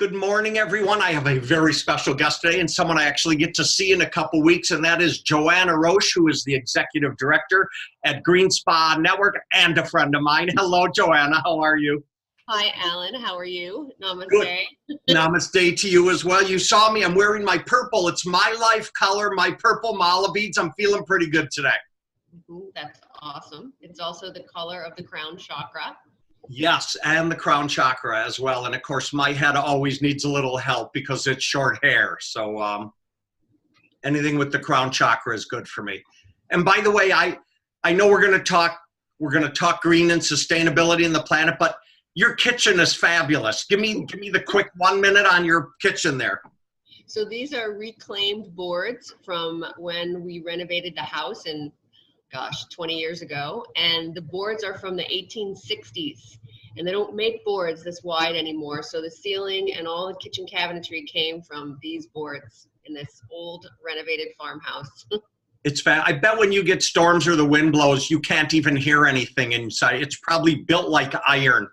Good morning, everyone. I have a very special guest today and someone I actually get to see in a couple weeks, and that is Joanna Roche, who is the Executive Director at Green Spa Network and a friend of mine. Hello, Joanna. How are you? Hi, Alan. How are you? Namaste. Good. Namaste to you as well. You saw me. I'm wearing my purple. It's my life color, my purple mala beads. I'm feeling pretty good today. That's awesome. It's also the color of the crown chakra. Yes, and the crown chakra as well. And of course, my head always needs a little help because it's short hair. So anything with the crown chakra is good for me. And by the way, I know we're going to talk green and sustainability in the planet, but your kitchen is fabulous. Give me the quick 1 minute on your kitchen there. So these are reclaimed boards from when we renovated the house in, gosh, 20 years ago. And the boards are from the 1860s. And they don't make boards this wide anymore. So the ceiling and all the kitchen cabinetry came from these boards in this old renovated farmhouse. It's I bet when you get storms or the wind blows, you can't even hear anything inside. It's probably built like iron.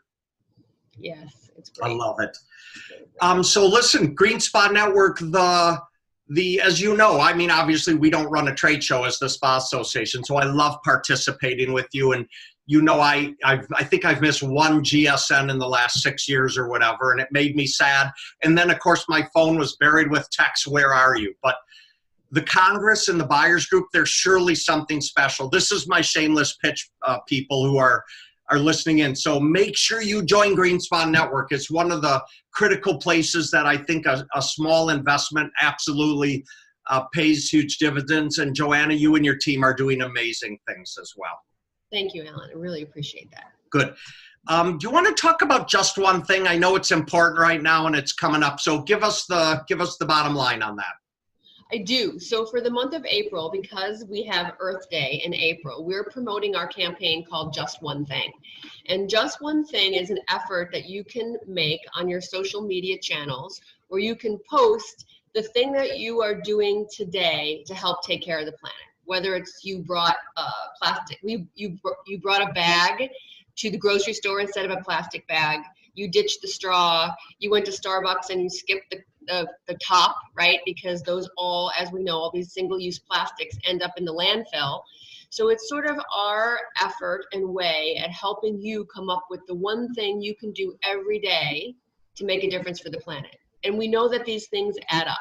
Yes, it's great. I love it. So listen, Green Spa Network, as you know, I mean, obviously we don't run a trade show as the Spa Association, so I love participating with you. And you know, I think I've missed one GSN in the last 6 years or whatever, and it made me sad. And then, of course, my phone was buried with texts, where are you? But the Congress and the buyers group, there's surely something special. This is my shameless pitch, people who are listening in. So make sure you join Green Spa Network. It's one of the critical places that I think a small investment absolutely pays huge dividends. And Joanna, you and your team are doing amazing things as well. Thank you, Alan. I really appreciate that. Good. Do you want to talk about Just One Thing? I know it's important right now and it's coming up. So give us the bottom line on that. I do. So for the month of April, because we have Earth Day in April, we're promoting our campaign called Just One Thing. And Just One Thing is an effort that you can make on your social media channels where you can post the thing that you are doing today to help take care of the planet. Whether it's you brought plastic, you brought a bag to the grocery store instead of a plastic bag, you ditched the straw, you went to Starbucks and you skipped the top, right? Because those all, as we know, all these single-use plastics end up in the landfill. So it's sort of our effort and way at helping you come up with the one thing you can do every day to make a difference for the planet. And we know that these things add up.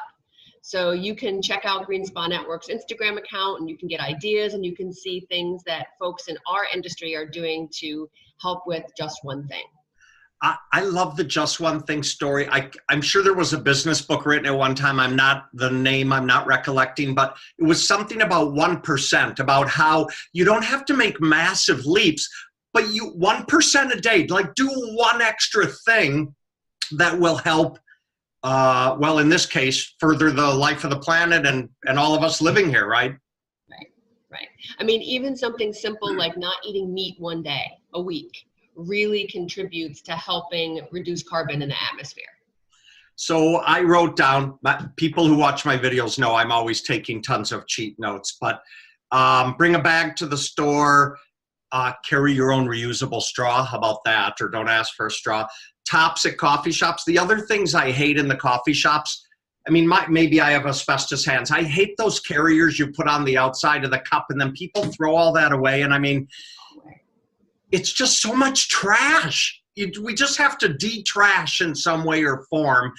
So you can check out Green Spa Network's Instagram account and you can get ideas and you can see things that folks in our industry are doing to help with Just One Thing. I love the Just One Thing story. I'm sure there was a business book written at one time. I'm not recollecting, but it was something about 1%, about how you don't have to make massive leaps, but 1% a day, like do one extra thing that will help, well, in this case, further the life of the planet and all of us living here, right? Right. I mean, even something simple like not eating meat one day a week really contributes to helping reduce carbon in the atmosphere. So I wrote down, people who watch my videos know I'm always taking tons of cheat notes, but bring a bag to the store, carry your own reusable straw. How about that? Or don't ask for a straw. Tops at coffee shops. The other things I hate in the coffee shops, I mean, maybe I have asbestos hands. I hate those carriers you put on the outside of the cup and then people throw all that away. And I mean, it's just so much trash. We just have to de-trash in some way or form.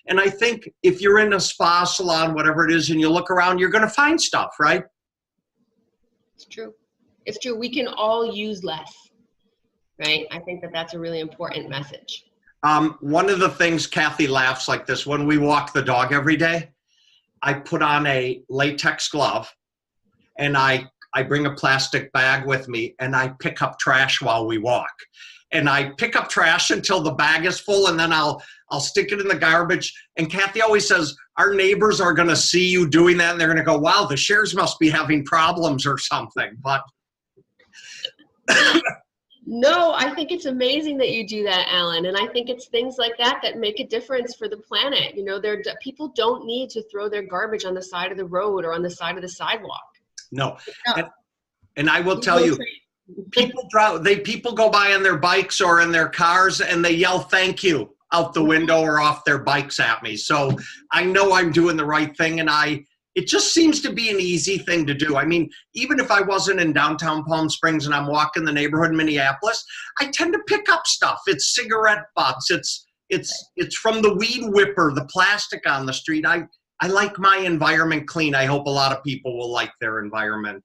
And I think if you're in a spa salon, whatever it is, and you look around, you're going to find stuff, right? It's true. It's true. We can all use less, right? I think that that's a really important message. One of the things, Kathy laughs like this, when we walk the dog every day, I put on a latex glove and I bring a plastic bag with me and I pick up trash while we walk. And I pick up trash until the bag is full and then I'll stick it in the garbage. And Kathy always says, our neighbors are going to see you doing that and they're going to go, wow, the shares must be having problems or something. But no, I think it's amazing that you do that, Alan. And I think it's things like that that make a difference for the planet. You know, people don't need to throw their garbage on the side of the road or on the side of the sidewalk. No. And I will tell you, people go by on their bikes or in their cars and they yell, thank you. out the window or off their bikes at me. So I know I'm doing the right thing, and it just seems to be an easy thing to do. I mean, even if I wasn't in downtown Palm Springs and I'm walking the neighborhood in Minneapolis, I tend to pick up stuff. It's cigarette butts. It's from the weed whipper, the plastic on the street. I like my environment clean. I hope a lot of people will like their environment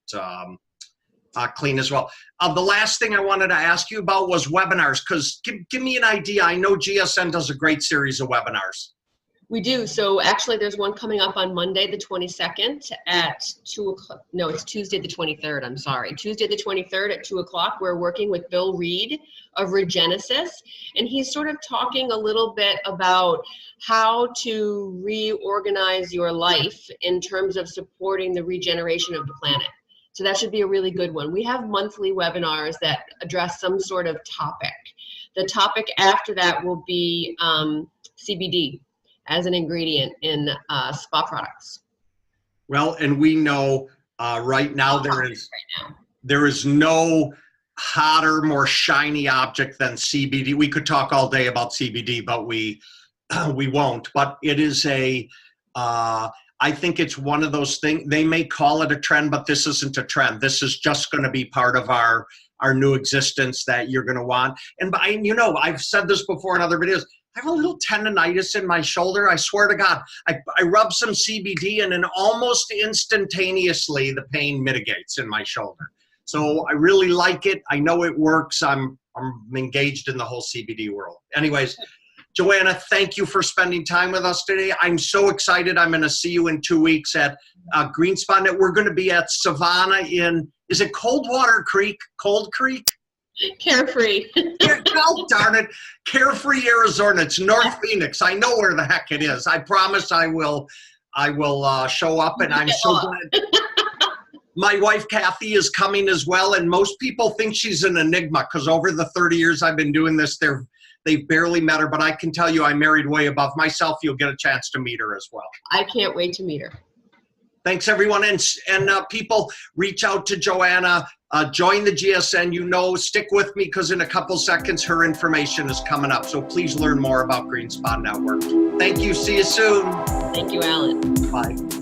clean as well. The last thing I wanted to ask you about was webinars, because give me an idea. I know GSN does a great series of webinars. We do. So actually there's one coming up on Monday the 22nd at 2 o'clock. No, it's Tuesday the 23rd. I'm sorry. Tuesday the 23rd at 2 o'clock. We're working with Bill Reed of Regenesis, and he's sort of talking a little bit about how to reorganize your life in terms of supporting the regeneration of the planet. So that should be a really good one. We have monthly webinars that address some sort of topic. The topic after that will be CBD as an ingredient in spa products. Well, and we know right now there is no hotter, more shiny object than CBD. We could talk all day about CBD, but we won't. But it is I think it's one of those things. They may call it a trend, but this isn't a trend. This is just going to be part of our new existence that you're going to want. And I've said this before in other videos. I have a little tendonitis in my shoulder. I swear to God, I rub some CBD and then almost instantaneously the pain mitigates in my shoulder. So I really like it. I know it works. I'm engaged in the whole CBD world. Anyways, Joanna, thank you for spending time with us today. I'm so excited. I'm going to see you in 2 weeks at Green Spot Net. We're going to be at Savannah is it Coldwater Creek? Cold Creek? Carefree. Oh, darn it. Carefree, Arizona. It's North Phoenix. I know where the heck it is. I promise I will show up, and I'm so glad. My wife, Kathy, is coming as well, and most people think she's an enigma because over the 30 years I've been doing this, they've barely met her, but I can tell you I married way above myself. You'll get a chance to meet her as well. I can't wait to meet her. Thanks, everyone. And people, reach out to Joanna. Join the GSN. Stick with me because in a couple seconds, her information is coming up. So please learn more about Green Spot Network. Thank you. See you soon. Thank you, Alan. Bye.